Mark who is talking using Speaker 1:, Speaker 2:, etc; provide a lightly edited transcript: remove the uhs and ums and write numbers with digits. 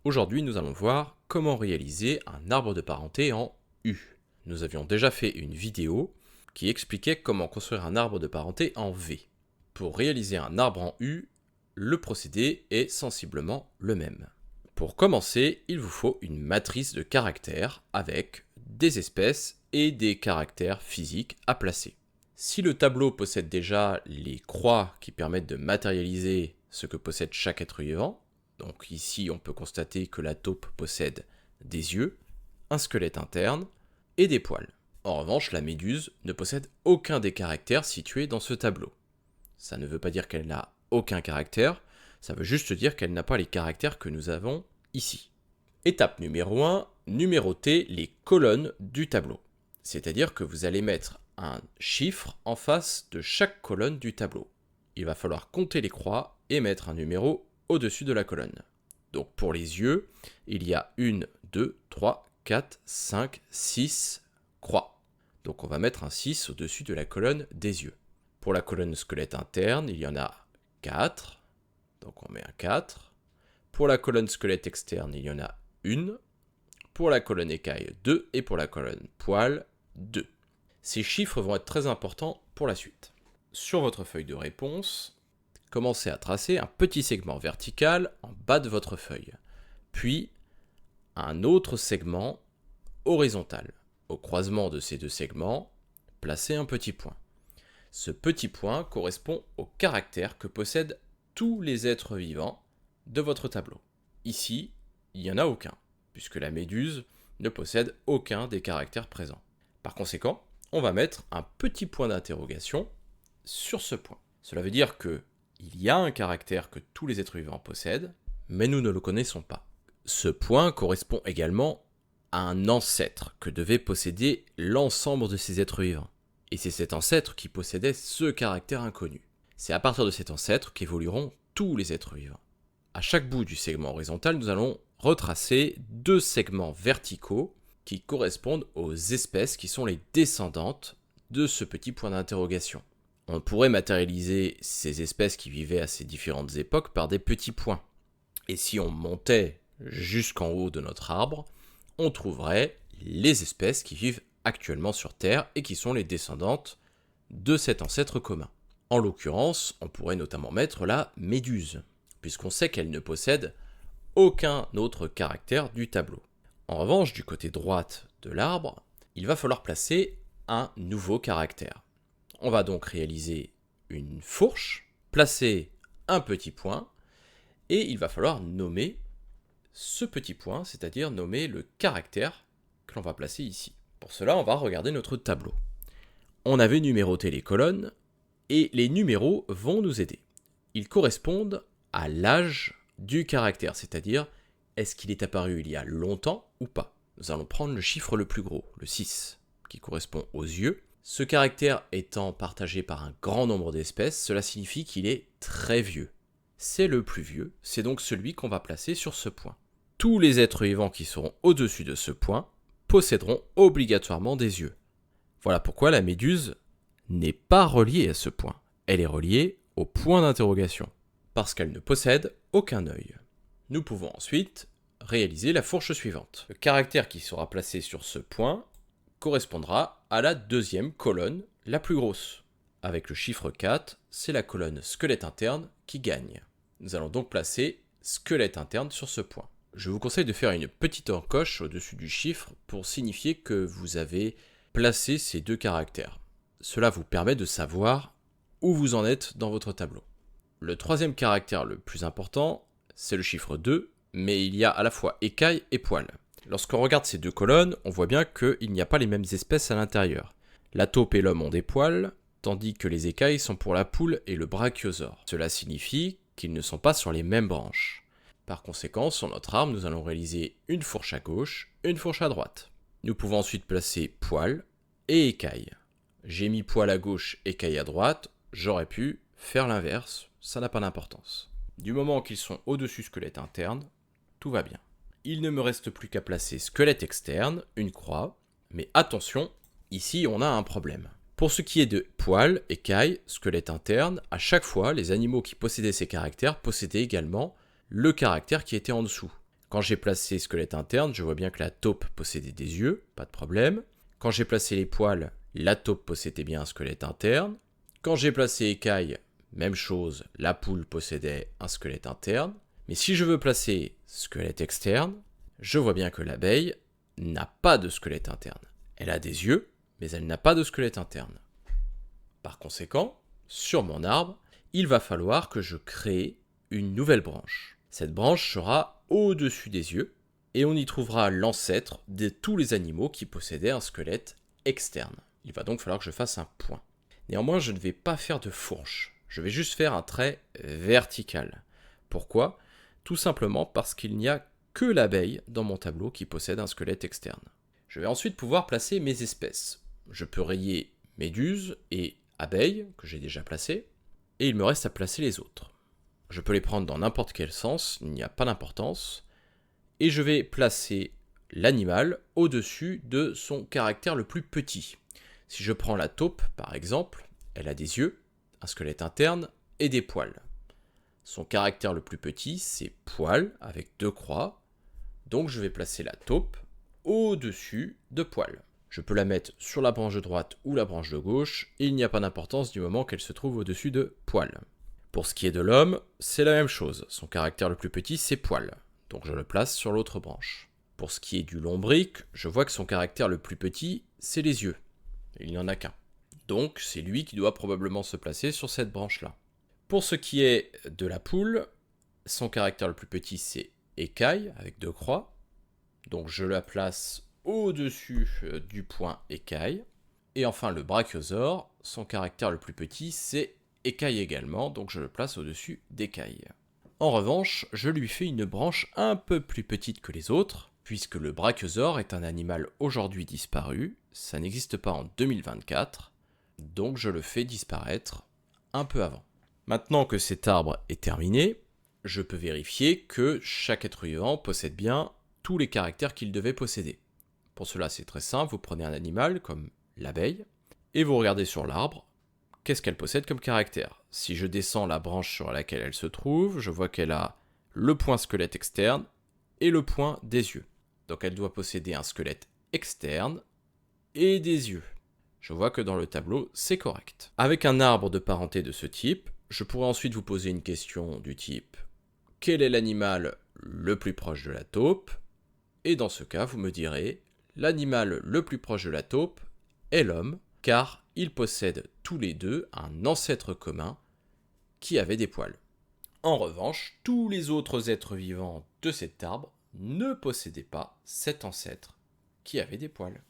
Speaker 1: Aujourd'hui, nous allons voir comment réaliser un arbre de parenté en U. Nous avions déjà fait une vidéo qui expliquait comment construire un arbre de parenté en V. Pour réaliser un arbre en U, le procédé est sensiblement le même. Pour commencer, il vous faut une matrice de caractères avec des espèces et des caractères physiques à placer. Si le tableau possède déjà les croix qui permettent de matérialiser ce que possède chaque être vivant, donc ici on peut constater que la taupe possède des yeux, un squelette interne et des poils. En revanche, la méduse ne possède aucun des caractères situés dans ce tableau. Ça ne veut pas dire qu'elle n'a aucun caractère, ça veut juste dire qu'elle n'a pas les caractères que nous avons ici. Étape numéro 1, numéroter les colonnes du tableau. C'est-à-dire que vous allez mettre un chiffre en face de chaque colonne du tableau. Il va falloir compter les croix et mettre un numéro au-dessus de la colonne. Donc pour les yeux, il y a 1, 2, 3, 4, 5, 6 croix. Donc on va mettre un 6 au-dessus de la colonne des yeux. Pour la colonne squelette interne, il y en a 4. Donc on met un 4. Pour la colonne squelette externe, il y en a 1. Pour la colonne écaille, 2. Et pour la colonne poil, 2. Ces chiffres vont être très importants pour la suite. Sur votre feuille de réponse, commencez à tracer un petit segment vertical en bas de votre feuille, puis un autre segment horizontal. Au croisement de ces deux segments, placez un petit point. Ce petit point correspond au caractère que possèdent tous les êtres vivants de votre tableau. Ici, il n'y en a aucun, puisque la méduse ne possède aucun des caractères présents. Par conséquent, on va mettre un petit point d'interrogation sur ce point. Cela veut dire que il y a un caractère que tous les êtres vivants possèdent, mais nous ne le connaissons pas. Ce point correspond également à un ancêtre que devait posséder l'ensemble de ces êtres vivants. Et c'est cet ancêtre qui possédait ce caractère inconnu. C'est à partir de cet ancêtre qu'évolueront tous les êtres vivants. À chaque bout du segment horizontal, nous allons retracer deux segments verticaux qui correspondent aux espèces qui sont les descendantes de ce petit point d'interrogation. On pourrait matérialiser ces espèces qui vivaient à ces différentes époques par des petits points. Et si on montait jusqu'en haut de notre arbre, on trouverait les espèces qui vivent actuellement sur Terre et qui sont les descendantes de cet ancêtre commun. En l'occurrence, on pourrait notamment mettre la méduse, puisqu'on sait qu'elle ne possède aucun autre caractère du tableau. En revanche, du côté droite de l'arbre, il va falloir placer un nouveau caractère. On va donc réaliser une fourche, placer un petit point, et il va falloir nommer ce petit point, c'est-à-dire nommer le caractère que l'on va placer ici. Pour cela, on va regarder notre tableau. On avait numéroté les colonnes, et les numéros vont nous aider. Ils correspondent à l'âge du caractère, c'est-à-dire est-ce qu'il est apparu il y a longtemps ou pas. Nous allons prendre le chiffre le plus gros, le 6, qui correspond aux yeux. Ce caractère étant partagé par un grand nombre d'espèces, cela signifie qu'il est très vieux. C'est le plus vieux, c'est donc celui qu'on va placer sur ce point. Tous les êtres vivants qui seront au-dessus de ce point posséderont obligatoirement des yeux. Voilà pourquoi la méduse n'est pas reliée à ce point. Elle est reliée au point d'interrogation, parce qu'elle ne possède aucun œil. Nous pouvons ensuite réaliser la fourche suivante. Le caractère qui sera placé sur ce point correspondra à la deuxième colonne, la plus grosse. Avec le chiffre 4, c'est la colonne squelette interne qui gagne. Nous allons donc placer squelette interne sur ce point. Je vous conseille de faire une petite encoche au-dessus du chiffre pour signifier que vous avez placé ces deux caractères. Cela vous permet de savoir où vous en êtes dans votre tableau. Le troisième caractère le plus important, c'est le chiffre 2, mais il y a à la fois écaille et poil. Lorsqu'on regarde ces deux colonnes, on voit bien qu'il n'y a pas les mêmes espèces à l'intérieur. La taupe et l'homme ont des poils, tandis que les écailles sont pour la poule et le brachiosaure. Cela signifie qu'ils ne sont pas sur les mêmes branches. Par conséquent, sur notre arbre, nous allons réaliser une fourche à gauche, une fourche à droite. Nous pouvons ensuite placer poil et écaille. J'ai mis poil à gauche, écaille à droite, j'aurais pu faire l'inverse, ça n'a pas d'importance. Du moment qu'ils sont au-dessus squelette interne, tout va bien. Il ne me reste plus qu'à placer squelette externe, une croix, mais attention, ici on a un problème. Pour ce qui est de poil, écaille, squelette interne, à chaque fois, les animaux qui possédaient ces caractères possédaient également le caractère qui était en dessous. Quand j'ai placé squelette interne, je vois bien que la taupe possédait des yeux, pas de problème. Quand j'ai placé les poils, la taupe possédait bien un squelette interne. Quand j'ai placé écaille, même chose, la poule possédait un squelette interne. Mais si je veux placer squelette externe, je vois bien que l'abeille n'a pas de squelette interne. Elle a des yeux, mais elle n'a pas de squelette interne. Par conséquent, sur mon arbre, il va falloir que je crée une nouvelle branche. Cette branche sera au-dessus des yeux, et on y trouvera l'ancêtre de tous les animaux qui possédaient un squelette externe. Il va donc falloir que je fasse un point. Néanmoins, je ne vais pas faire de fourche, je vais juste faire un trait vertical. Pourquoi ? Tout simplement parce qu'il n'y a que l'abeille dans mon tableau qui possède un squelette externe. Je vais ensuite pouvoir placer mes espèces. Je peux rayer méduse et abeille, que j'ai déjà placées, et il me reste à placer les autres. Je peux les prendre dans n'importe quel sens, il n'y a pas d'importance, et je vais placer l'animal au-dessus de son caractère le plus petit. Si je prends la taupe, par exemple, elle a des yeux, un squelette interne et des poils. Son caractère le plus petit, c'est poil avec 2 croix, donc je vais placer la taupe au-dessus de poil. Je peux la mettre sur la branche de droite ou la branche de gauche, et il n'y a pas d'importance du moment qu'elle se trouve au-dessus de poil. Pour ce qui est de l'homme, c'est la même chose. Son caractère le plus petit, c'est poil. Donc je le place sur l'autre branche. Pour ce qui est du lombric, je vois que son caractère le plus petit, c'est les yeux. Il n'y en a qu'un. Donc c'est lui qui doit probablement se placer sur cette branche-là. Pour ce qui est de la poule, son caractère le plus petit, c'est écaille, avec 2 croix. Donc je la place au-dessus du point écaille. Et enfin le brachiosaure, son caractère le plus petit, c'est écaille également, donc je le place au-dessus d'écaille. En revanche, je lui fais une branche un peu plus petite que les autres, puisque le brachiosaure est un animal aujourd'hui disparu, ça n'existe pas en 2024, donc je le fais disparaître un peu avant. Maintenant que cet arbre est terminé, je peux vérifier que chaque être vivant possède bien tous les caractères qu'il devait posséder. Pour cela, c'est très simple, vous prenez un animal comme l'abeille, et vous regardez sur l'arbre, qu'est-ce qu'elle possède comme caractère. Si je descends la branche sur laquelle elle se trouve, je vois qu'elle a le point squelette externe et le point des yeux. Donc elle doit posséder un squelette externe et des yeux. Je vois que dans le tableau, c'est correct. Avec un arbre de parenté de ce type, je pourrais ensuite vous poser une question du type « Quel est l'animal le plus proche de la taupe ?» Et dans ce cas, vous me direz « L'animal le plus proche de la taupe est l'homme, car ils possèdent tous les deux un ancêtre commun qui avait des poils. » En revanche, tous les autres êtres vivants de cet arbre ne possédaient pas cet ancêtre qui avait des poils.